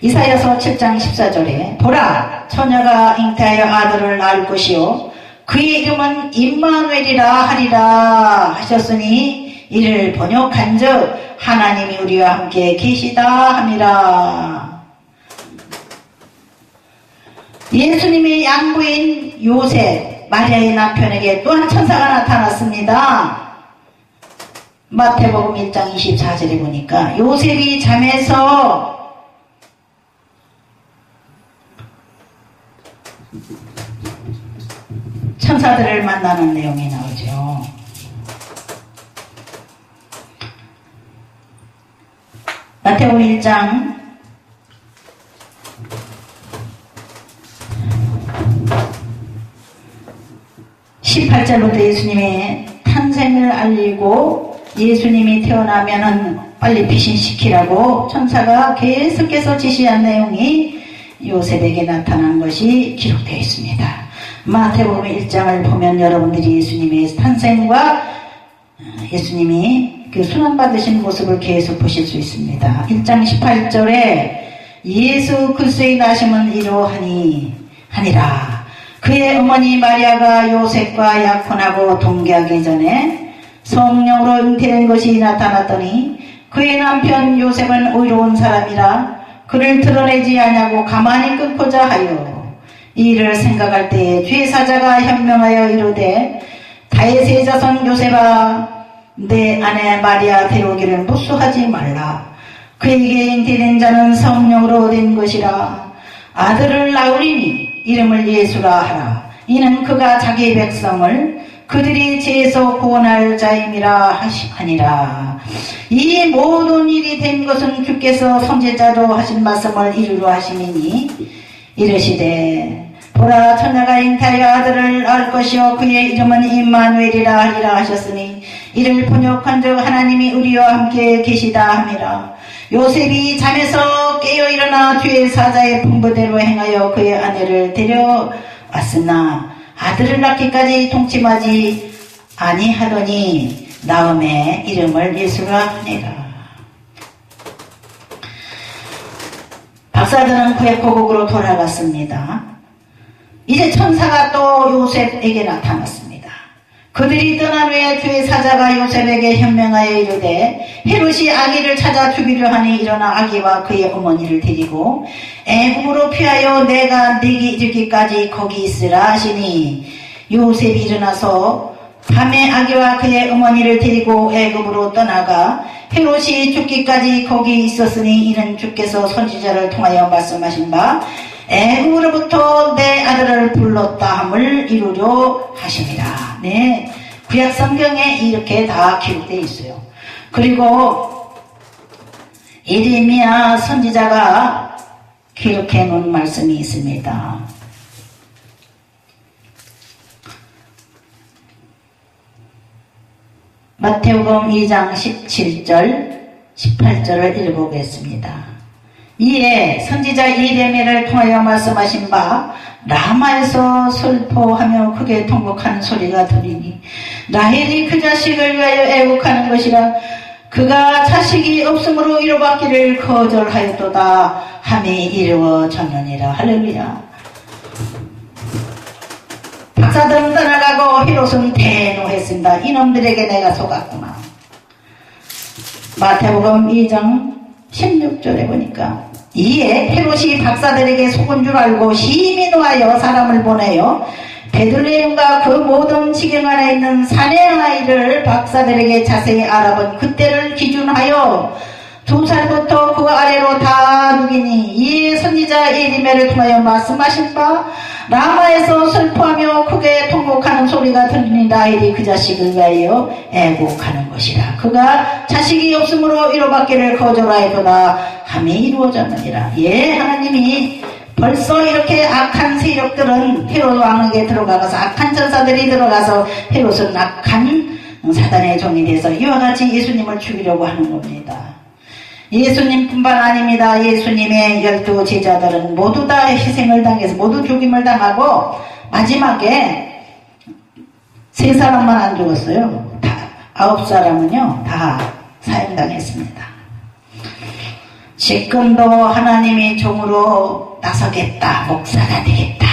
이사야서 7장 14절에 보라, 처녀가 잉태하여 아들을 낳을 것이요 그의 이름은 임마누엘이라 하리라 하셨으니 이를 번역한즉 하나님이 우리와 함께 계시다 함이라. 예수님의 양부인 요셉, 마리아의 남편에게 또한 천사가 나타났습니다. 마태복음 1장 24절에 보니까 요셉이 잠에서 천사들을 만나는 내용이 나오죠. 마태복음 1장 18절부터 예수님의 탄생을 알리고 예수님이 태어나면은 빨리 피신시키라고 천사가 계속해서 지시한 내용이 요셉에게 나타난 것이 기록되어 있습니다. 마태복음 1장을 보면 여러분들이 예수님의 탄생과 예수님이 그 순환받으신 모습을 계속 보실 수 있습니다. 1장 18절에 예수 그리스도의 나심은 이러하니라. 그의 어머니 마리아가 요셉과 약혼하고 동거하기 전에 성령으로 잉태된 것이 나타났더니 그의 남편 요셉은 의로운 사람이라 그를 드러내지 아니하고 가만히 끊고자 하여 이 일을 생각할 때에 주의 사자가 현명하여 이르되 다윗의 자손 요셉아 내 아내 마리아 데려오기를 무수하지 말라. 그에게 잉태된 자는 성령으로 된 것이라. 아들을 낳으리니 이름을 예수라 하라. 이는 그가 자기 백성을 그들이 죄에서 구원할 자임이라 하니라. 이 모든 일이 된 것은 주께서 선지자로 하신 말씀을 이루려 하심이니 이르시되 보라 처녀가 잉태하여 아들을 낳을 것이요 그의 이름은 임마누엘이라 하리라 하셨으니 이를 번역한즉 하나님이 우리와 함께 계시다 함이라. 요셉이 잠에서 깨어 일어나 뒤에 사자의 풍부대로 행하여 그의 아내를 데려왔으나 아들을 낳기까지 동침하지 아니하더니 나음의 이름을 예수라 하니라. 박사들은 그의 고국으로 돌아갔습니다. 이제 천사가 또 요셉에게 나타났습니다. 그들이 떠난 후에 주의 사자가 요셉에게 현명하여 이르되 헤롯이 아기를 찾아 죽이려 하니 일어나 아기와 그의 어머니를 데리고 애굽으로 피하여 내가 네게 이르기까지 거기 있으라 하시니 요셉이 일어나서 밤에 아기와 그의 어머니를 데리고 애굽으로 떠나가 헤롯이 죽기까지 거기 있었으니 이는 주께서 선지자를 통하여 말씀하신 바 애굽으로부터 내 아들을 불렀다 함을 이루려 하십니다. 네, 구약 성경에 이렇게 다 기록되어 있어요. 그리고 예레미야 선지자가 기록해 놓은 말씀이 있습니다. 마태복음 2장 17절 18절을 읽어보겠습니다. 이에 선지자 예레미야를 통하여 말씀하신 바 라마에서 슬퍼하며 크게 통곡하는 소리가 들리니 라헬이 그 자식을 위하여 애곡하는 것이라. 그가 자식이 없으므로 이루받기를 거절하였도다 함이 이루어졌느니라. 할렐루야. 박사들은 떠나가고 헤롯은 대노했습니다. 이놈들에게 내가 속았구나. 마태복음 2장 16절에 보니까 이에 헤롯이 박사들에게 속은 줄 알고 심히 노하여 사람을 보내요 베들레헴과 그 모든 지경 안에 있는 사내 아이를 박사들에게 자세히 알아본 그때를 기준하여 2살부터 그 아래로 다 죽이니 이에 선지자 예레미야를 통하여 말씀하신 바 라마에서 슬퍼하며 크게 통곡하는 소리가 들리니 라헬이 그 자식을 위하여 애곡하는 것이라. 그가 자식이 없으므로 이루받기를 거절하였도다 함이 이루어졌느니라. 예, 하나님이 벌써 이렇게 악한 세력들은 헤롯 왕에게 들어가서 악한 전사들이 들어가서 헤롯은 악한 사단의 종이 돼서 이와 같이 예수님을 죽이려고 하는 겁니다. 예수님뿐만 아닙니다. 예수님의 12 제자들은 모두 다 희생을 당해서 모두 죽임을 당하고 마지막에 3사람만 안 죽었어요. 다 9사람은요 다 사형당했습니다. 지금도 하나님이 종으로 나서겠다, 목사가 되겠다,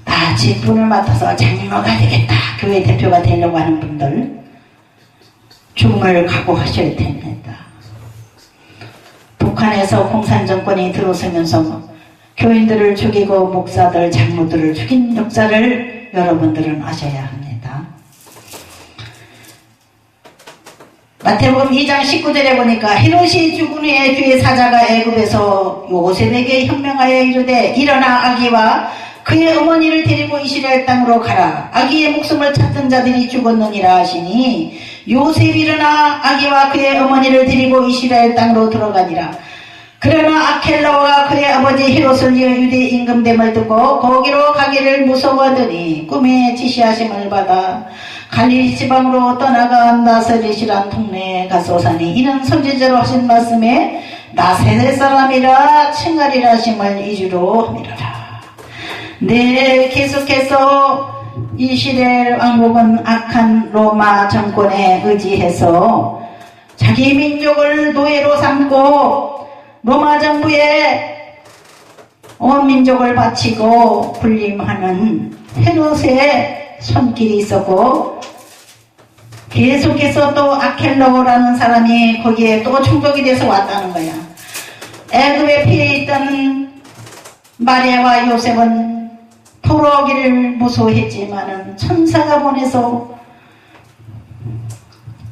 다 직분을 맡아서 장로가 되겠다, 교회 대표가 되려고 하는 분들 죽음을 각오하셔야 됩니다. 북한에서 공산정권이 들어서면서 교인들을 죽이고 목사들, 장로들을 죽인 역사를 여러분들은 아셔야 합니다. 마태복음 2장 19절에 보니까 헤롯이 죽은 후에 주의 사자가 애굽에서 요셉에게 현명하여 이르되 일어나 아기와 그의 어머니를 데리고 이스라엘 땅으로 가라. 아기의 목숨을 찾던 자들이 죽었느니라 하시니 요셉이 일어나 아기와 그의 어머니를 데리고 이스라엘 땅으로 들어가니라. 그러나 아켈라오가 그의 아버지 헤롯을 위하여 유대 임금됨을 듣고 거기로 가기를 무서워하더니 꿈에 지시하심을 받아 갈릴리 지방으로 떠나가 나사렛이란 동네에 가서 사니 이는 선지자로 하신 말씀에 나사렛 사람이라 칭하리라 하심을 이주로 함이라라. 네, 계속해서 이스라엘 왕국은 악한 로마 정권에 의지해서 자기 민족을 노예로 삼고 로마 정부에 온 민족을 바치고 군림하는 헤롯의 손길이 있었고 계속해서 또 아켈라오라는 사람이 거기에 또 충족이 돼서 왔다는 거야. 애굽에 피해 있던 마리아와 요셉은 돌아오기를 무서워했지만은 천사가 보내서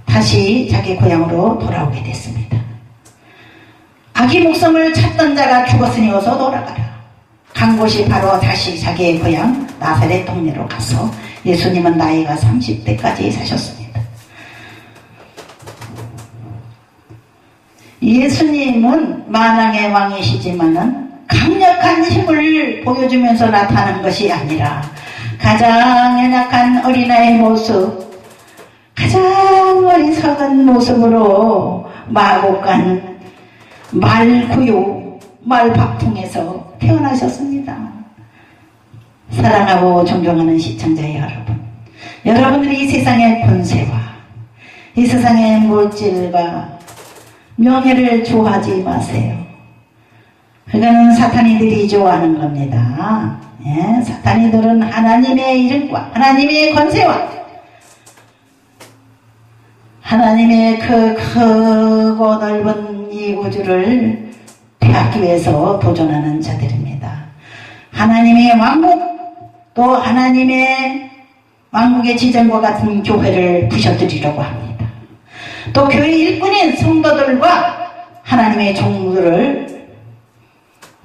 다시 자기 고향으로 돌아오게 됐습니다. 아기 목숨을 찾던 자가 죽었으니 어서 돌아가라. 간 곳이 바로 다시 자기의 고향 나사렛 동네로 가서 예수님은 나이가 30대까지 사셨습니다. 예수님은 만왕의 왕이시지만은 강력한 힘을 보여주면서 나타난 것이 아니라 가장 연약한 어린아이의 모습, 가장 어리석은 모습으로 마곡간 말구요 말박통에서 태어나셨습니다. 사랑하고 존경하는 시청자 여러분, 여러분들이 이 세상의 권세와 이 세상의 물질과 명예를 좋아하지 마세요. 그거는 사탄이들이 좋아하는 겁니다. 예, 사탄이들은 하나님의 이름과 하나님의 권세와 하나님의 그 크고 넓은 이 우주를 빼앗기 위해서 도전하는 자들입니다. 하나님의 왕국, 또 하나님의 왕국의 지정과 같은 교회를 부셔뜨리려고 합니다. 또 교회 일꾼인 성도들과 하나님의 종들을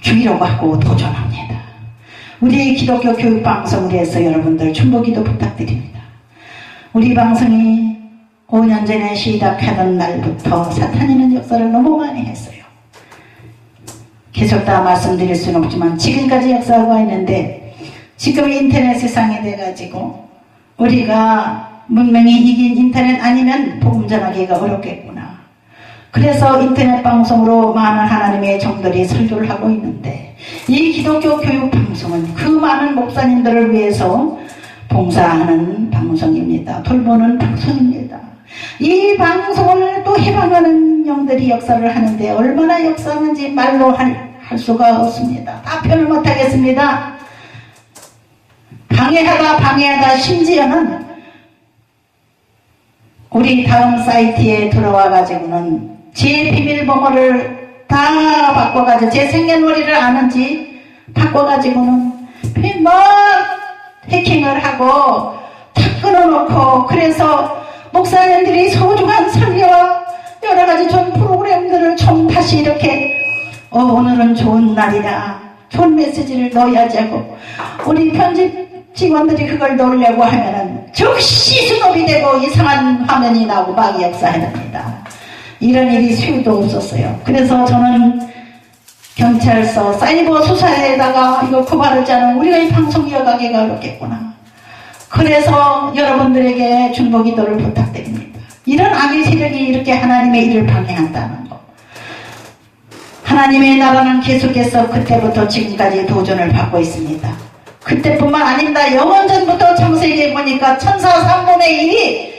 죽이려고 하고 도전합니다. 우리 기독교 교육방송을 위해서 여러분들 충고기도 부탁드립니다. 우리 방송이 5년 전에 시작하던 날부터 사탄이는 역사를 너무 많이 했어요. 계속 다 말씀드릴 수는 없지만 지금까지 역사하고 있는데, 지금 인터넷 세상이 돼가지고 우리가 문명이 이긴 인터넷 아니면 복음 전하기가 어렵겠구나. 그래서 인터넷 방송으로 많은 하나님의 종들이 설교를 하고 있는데, 이 기독교 교육 방송은 그 많은 목사님들을 위해서 봉사하는 방송입니다. 돌보는 방송입니다. 이 방송을 또 해방하는 영들이 역사를 하는데 얼마나 역사하는지 말로 할 수가 없습니다. 답변을 못하겠습니다. 방해하다 심지어는 우리 다음 사이트에 들어와 가지고는 제 비밀번호를 다 바꿔가지고 제 생년월일을 아는지 바꿔가지고는 막 해킹을 하고 다 끊어놓고, 그래서 목사님들이 소중한 설교와 여러가지 좋은 프로그램들을 좀 다시 이렇게 오늘은 좋은 날이다, 좋은 메시지를 넣어야지 하고 우리 편집 직원들이 그걸 넣으려고 하면은 즉시 스톱이 되고 이상한 화면이 나오고 막 역사해냅니다. 이런 일이 수요도 없었어요. 그래서 저는 경찰서 사이버 수사에다가 이거 고발하지 않으면 우리가 이 방송 이어가기가 어렵겠구나. 그래서 여러분들에게 중보기도를 부탁드립니다. 이런 악의 세력이 이렇게 하나님의 일을 방해한다는 것, 하나님의 나라는 계속해서 그때부터 지금까지 도전을 받고 있습니다. 그때뿐만 아닙니다. 영원전부터 창세기에 보니까 천사 3분의 1이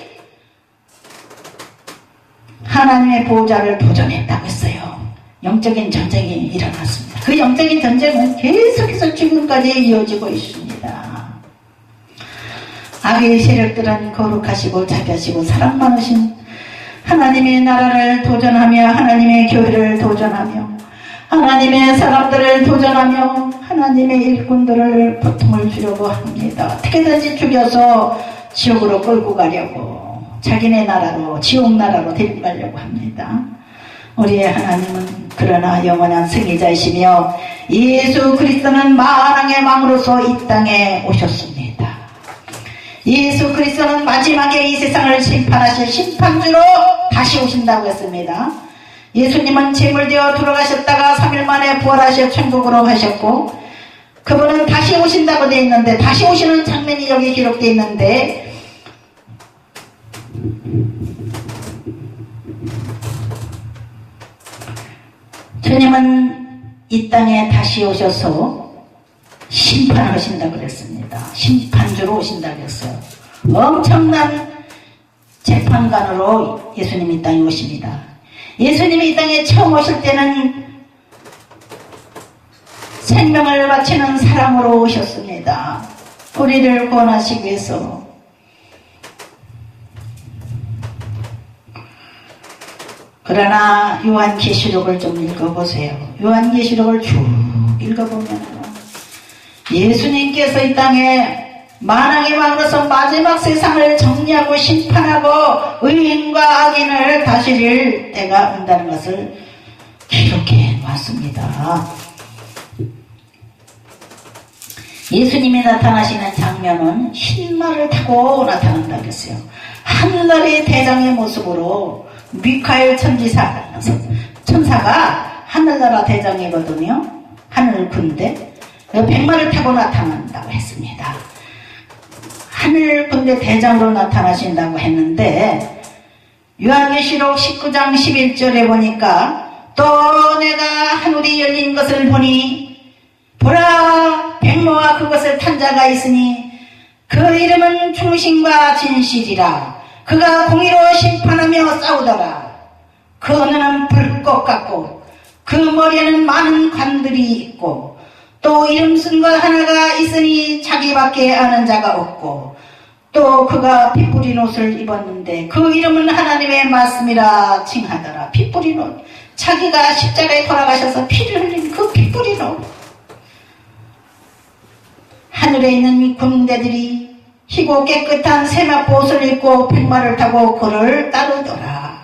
하나님의 보호자를 도전했다고 했어요. 영적인 전쟁이 일어났습니다. 그 영적인 전쟁은 계속해서 지금까지 이어지고 있습니다. 악의 세력들은 거룩하시고 자비하시고 사랑 많으신 하나님의 나라를 도전하며 하나님의 교회를 도전하며 하나님의 사람들을 도전하며 하나님의 일꾼들을 고통을 주려고 합니다. 어떻게든지 죽여서 지옥으로 끌고 가려고, 자기네 나라로, 지옥 나라로 데리고 가려고 합니다. 우리의 하나님은 그러나 영원한 승리자이시며 예수 그리스도는 만왕의 왕으로서 이 땅에 오셨습니다. 예수 그리스도는 마지막에 이 세상을 심판하실 심판주로 다시 오신다고 했습니다. 예수님은 제물되어 돌아가셨다가 3일 만에 부활하셔 천국으로 가셨고, 그분은 다시 오신다고 되어 있는데, 다시 오시는 장면이 여기 기록되어 있는데, 주님은 이 땅에 다시 오셔서 심판하신다고 그랬습니다. 심판주로 오신다고 했어요. 엄청난 재판관으로 예수님이 이 땅에 오십니다. 예수님이 이 땅에 처음 오실 때는 생명을 바치는 사랑으로 오셨습니다. 우리를 구원하시기 위해서. 그러나 요한계시록을 좀 읽어보세요. 요한계시록을 쭉 읽어보면 예수님께서 이 땅에 만왕의 왕으로서 마지막 세상을 정리하고 심판하고 의인과 악인을 다스릴 때가 온다는 것을 기록해 놨습니다. 예수님이 나타나시는 장면은 흰말을 타고 나타난다고 했어요. 하늘나라의 대장의 모습으로 미카엘 천사가 하늘나라 대장이거든요. 하늘 군대 백마를 타고 나타난다고 했습니다. 하늘 군대 대장으로 나타나신다고 했는데, 요한계시록 19장 11절에 보니까 또 내가 하늘이 열린 것을 보니 보라 백모와 그것을 탄 자가 있으니 그 이름은 충신과 진실이라. 그가 공의로 심판하며 싸우더라. 그 눈은 불꽃 같고 그 머리에는 많은 관들이 있고 또 이름 쓴 것 하나가 있으니 자기밖에 아는 자가 없고 또 그가 피 뿌린 옷을 입었는데 그 이름은 하나님의 말씀이라 칭하더라. 피 뿌린 옷, 자기가 십자가에 돌아가셔서 피를 흘린 그 피 뿌린 옷. 하늘에 있는 군대들이 희고 깨끗한 세마포 옷을 입고 백마를 타고 그를 따르더라.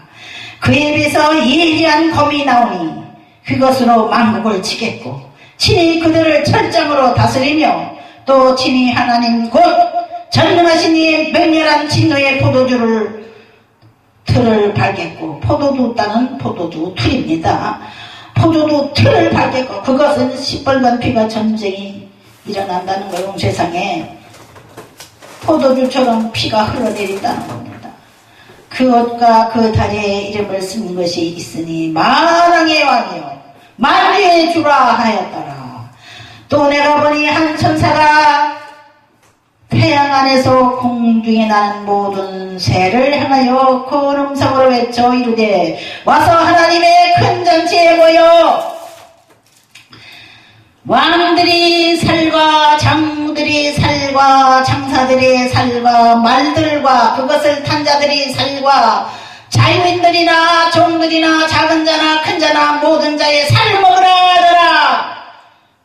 그에 비해서 예리한 검이 나오니 그것으로 만국을 치겠고 친히 그들을 철장으로 다스리며 또 친히 하나님 곧 전능하신 이의 맹렬한 진노의 포도주를 틀을 밟겠고, 포도주 땅은 포도주 틀입니다. 포도주 틀을 밟겠고 그것은 시뻘건 피가 전쟁이 일어난다는 거예요. 온 세상에 포도주처럼 피가 흘러내린다는 겁니다. 그 옷과 그 다리에 이름을 쓴 것이 있으니 만왕의 왕이요 만주의 주라 하였더라. 또 내가 보니 한 천사가 태양 안에서 공중에 나는 모든 새를 향하여 큰 음성으로 외쳐 이르되 와서 하나님의 큰 잔치에 모여 왕들이 살과 장무들이 살과 장사들이 살과 말들과 그것을 탄 자들이 살과 자유인들이나 종들이나 작은 자나 큰 자나 모든 자의 살을 먹으라 하더라.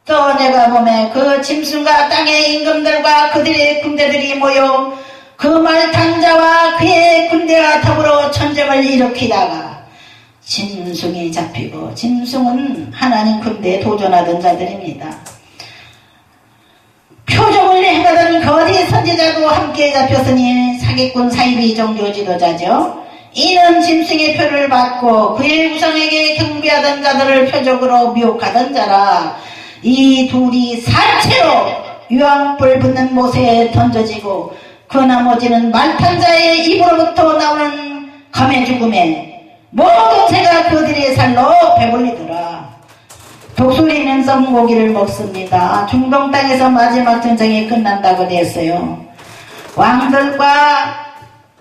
또 내가 보매 그 짐승과 땅의 임금들과 그들의 군대들이 모여 그 말 탄 자와 그의 군대와 더불어 전쟁을 일으키다가 짐승이 잡히고, 짐승은 하나님 군대에 도전하던 자들입니다. 표적을 행하던 거짓 선지자도 함께 잡혔으니 사기꾼 사이비 종교 지도자죠. 이는 짐승의 표를 받고 그의 우상에게 경배하던 자들을 표적으로 미혹하던 자라. 이 둘이 살체로 유황불 붙는 못에 던져지고 그 나머지는 말탄 자의 입으로부터 나오는 감의 죽음에 모든 새가 그들의 살로 배불리더라. 독수리는 썩고기를 먹습니다. 중동 땅에서 마지막 전쟁이 끝난다고 되었어요. 왕들과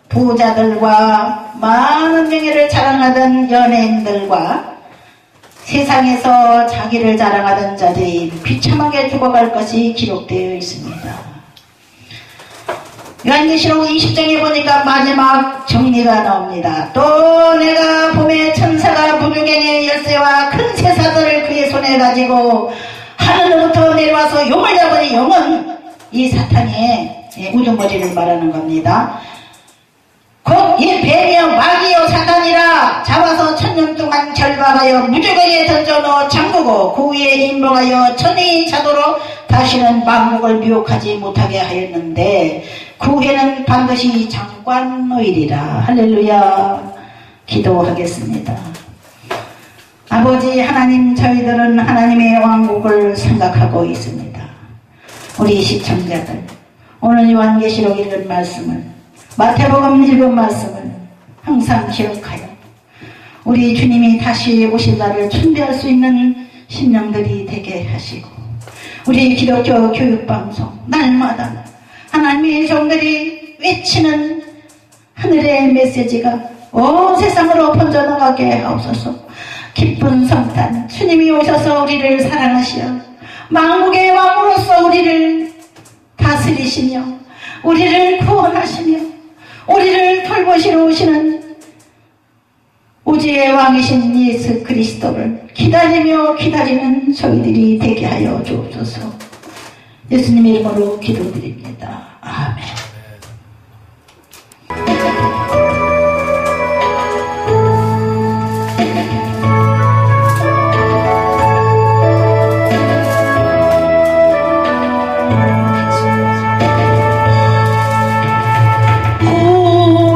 부자들과 많은 명예를 자랑하던 연예인들과 세상에서 자기를 자랑하던 자들이 비참하게 죽어갈 것이 기록되어 있습니다. 요한계시록 20장에 보니까 마지막 정리가 나옵니다. 또 내가 봄에 천사가 부두경의 열쇠와 큰 새사들을 그의 손에 가지고 하늘로부터 내려와서 용을 잡으니, 용은 이 사탄의 우두머리를 말하는 겁니다. 곧 이 뱀이여 마귀여 사탄이라 잡아서 1000년 동안 결박하여 무저거리에 던져넣어 잠그고 그 위에 임봉하여 천의 자도로 다시는 만국을 미혹하지 못하게 하였는데 그 후에는 반드시 장관 노일이라. 할렐루야. 기도하겠습니다. 아버지 하나님, 저희들은 하나님의 왕국을 생각하고 있습니다. 우리 시청자들, 오늘 요한계시록 읽은 말씀을, 마태복음 읽은 말씀을 항상 기억하여 우리 주님이 다시 오실 날을 준비할 수 있는 심령들이 되게 하시고, 우리 기독교 교육방송 날마다 하나님의 종들이 외치는 하늘의 메시지가 온 세상으로 번져나가게 하옵소서. 기쁜 성탄, 주님이 오셔서 우리를 사랑하시어 만국의 왕으로서 우리를 다스리시며 우리를 구원하시며 우리를 돌보시러 오시는 우주의 왕이신 예수 그리스도를 기다리며 기다리는 저희들이 되게 하여 주옵소서. 예수님의 이름으로 기도드립니다. 아멘. 오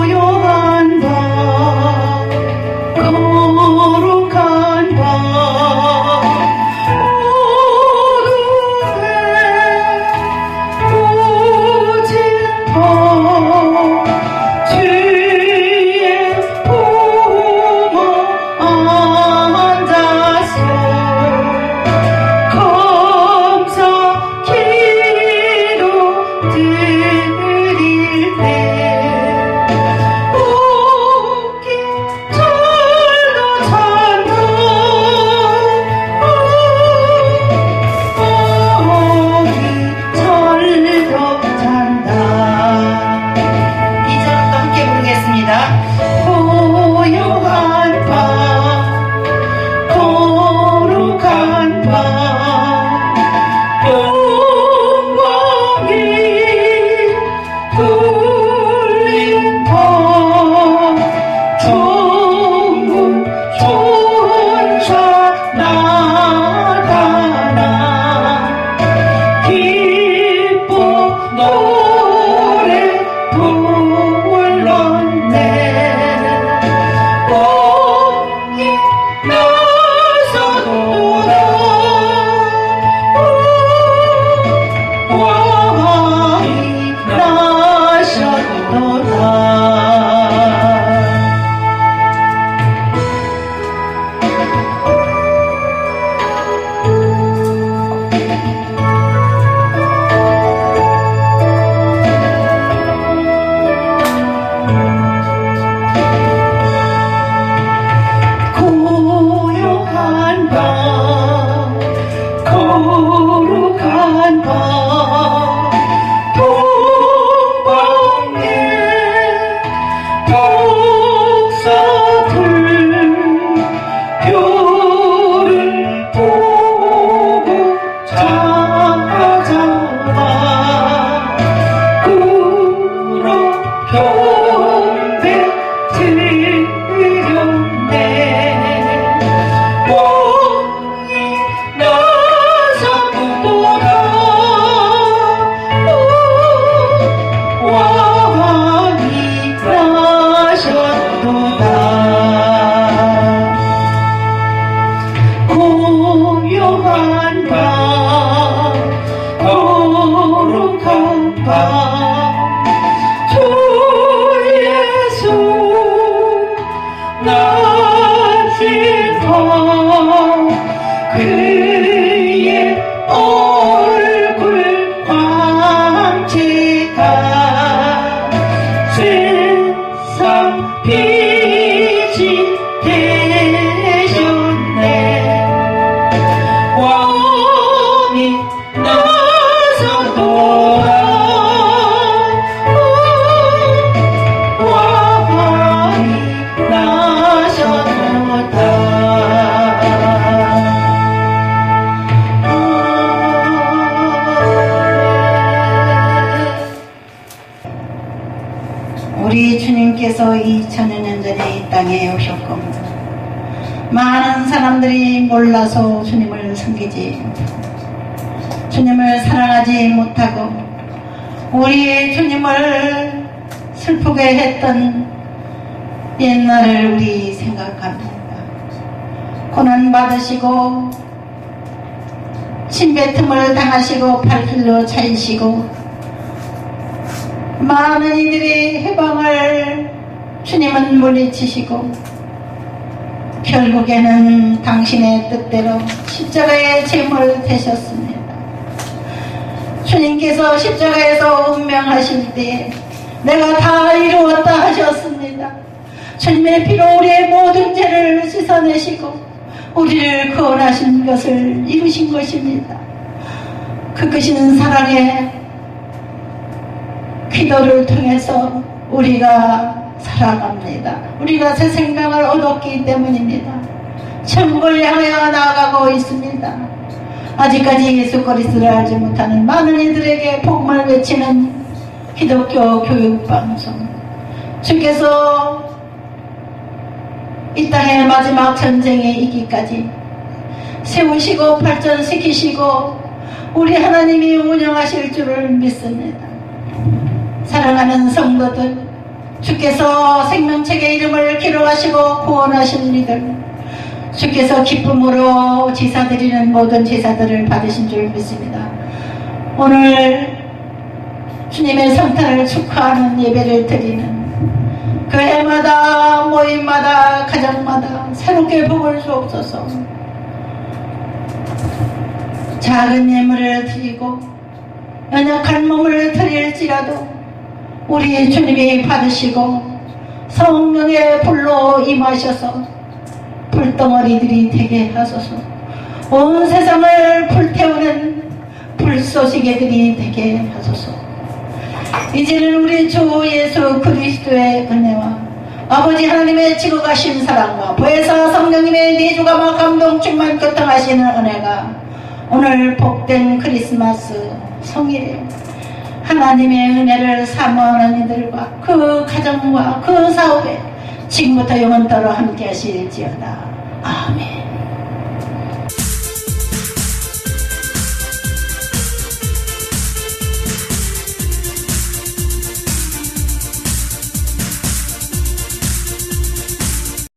주 예수 나시고 그의 얼굴 광채가 세상 빛이 되셨네. 왕이 나서도다 왕이 나서도다. 우리 주님께서 2000여 년 전에 이 땅에 오셨고 많은 사람들이 몰라서 주님을 섬기지 못하고 주님을 사랑하지 못하고 우리 주님을 슬프게 했던 옛날을 우리 생각합니다. 고난받으시고 침뱉음을 당하시고 발길로 차이시고 많은 이들이 해방을 주님은 물리치시고 결국에는 당신의 뜻대로 십자가의 제물 되셨습니다. 주님께서 십자가에서 운명하실 때 내가 다 이루었다 하셨습니다. 주님의 피로 우리의 모든 죄를 씻어내시고 우리를 구원하신 것을 이루신 것입니다. 그 크신 사랑의 기도를 통해서 우리가 살아갑니다. 우리가 새 생명을 얻었기 때문입니다. 천국을 향하여 나아가고 있습니다. 아직까지 예수 그리스도를 알지 못하는 많은 이들에게 복음을 외치는 기독교 교육방송. 주께서 이 땅의 마지막 전쟁에 이기까지 세우시고 발전시키시고 우리 하나님이 운영하실 줄을 믿습니다. 사랑하는 성도들, 주께서 생명책의 이름을 기록하시고 구원하신 이들, 주께서 기쁨으로 제사드리는 모든 제사들을 받으신 줄 믿습니다. 오늘 주님의 성탄을 축하하는 예배를 드리는 그 해마다 모임마다 가정마다 새롭게 복을 주옵소서. 작은 예물을 드리고 연약한 몸을 드릴지라도 우리 주님이 받으시고 성령의 불로 임하셔서 불덩어리들이 되게 하소서. 온 세상을 불태우는 불쏘시개들이 되게 하소서. 이제는 우리 주 예수 그리스도의 은혜와 아버지 하나님의 지극하신 사랑과 보혜사 성령님의 내주감화 감동 충만 교통하시는 은혜가 오늘 복된 크리스마스 성일에 하나님의 은혜를 사모하는 이들과 그 가정과 그 사업에 지금부터 영원토록 함께 하실지어다. 아멘.